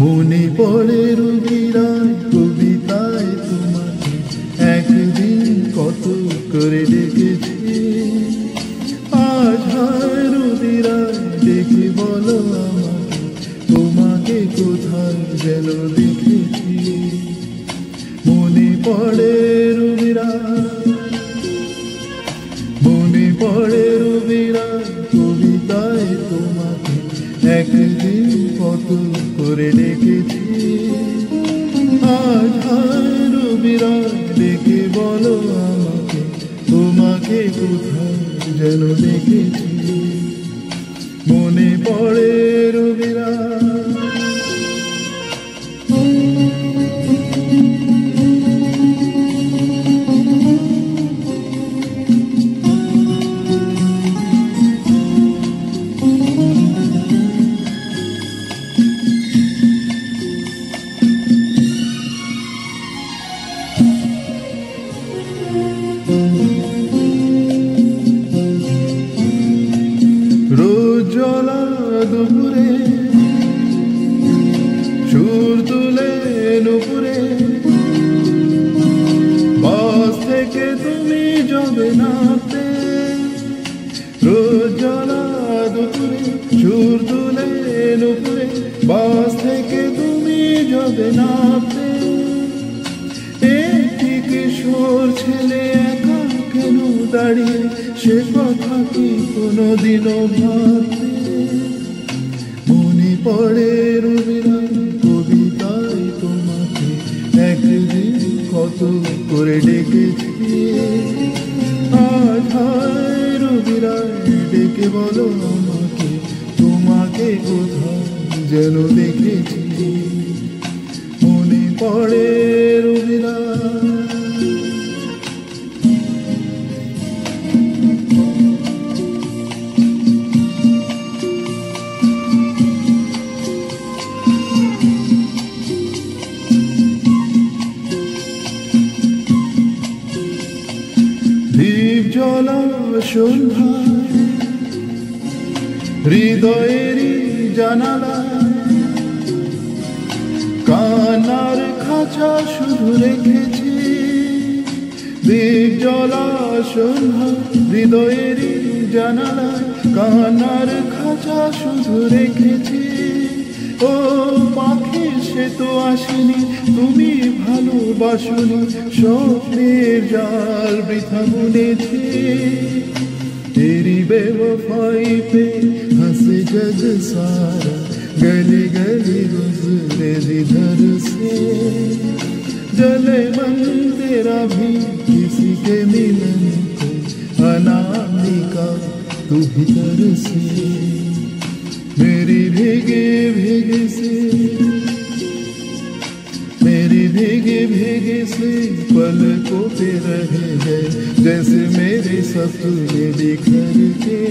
মনে পড়ে রবিরায় কবিতায় তোমাকে একদিন কত করে ডেকেছি। আজ হায় রবিরায় ডেকে বলো আমাকে, তোমাকে কোথায় যেন দেখেছি। মনে পড়ে রবিরায়, মনে পড়ে রবিরায় কবিতায় তোমাকে একদিন কত করে ডেকেছি। আজ হায় রবিরায় ডেকে বলো আমাকে, তোমাকে কোথায় যেন দেখেছি। মনে পড়ে রবিরায়। রোজ জলা দুপুরে সুর তুলে নুপুরে, বাস থেকে তুমি যাবে নাতে। রোজ জলা দুপুরে সুর তুলে নুপুরে, বাস থেকে তুমি যাবে নাতে। একটি কিশোর ছেলে একা কেন দাঁড়িয়ে, সে কথা কি কোনোদিনও ভাবতে। মনে পড়ে রবিরায় কবিতায় তোমাকে একদিন কত করে ডেকেছি। আজ হায় রবিরায় ডেকে বলো আমাকে, তোমাকে কোথায় যেন দেখেছি। মনে পড়ে রবিরায়। দীপ জ্বলা সন্ধ্যায় হৃদয়েরই জানালা, কান্নার খাঁচা শুধু রেখেছি। দীপ জ্বলা সন্ধ্যা হৃদয়েরই জানালা, কান্নার খাঁচা শুধু রেখেছি। ও পাখি সে তো আসেনি, তুমি ভালোবাসনি, স্বপ্নের জাল বৃথা বুনেছি। तेरी बेवफाई पे हंसे जग सारा, गली गली गुजरे जिधर से। जले मन तेरा भी किसी के मिलन को, अनामिका तू भीतर से। मेरी भीगे भीगे से, मेरी भीगे भीगे से पलकों पे रहे हैं, जैसे मेरे सपने बिखर के।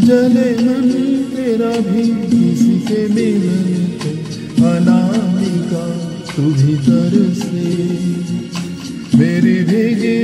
जले मन तेरा भी किसी के मिलन को, अनामिका तू भीतर से। मेरी भीगे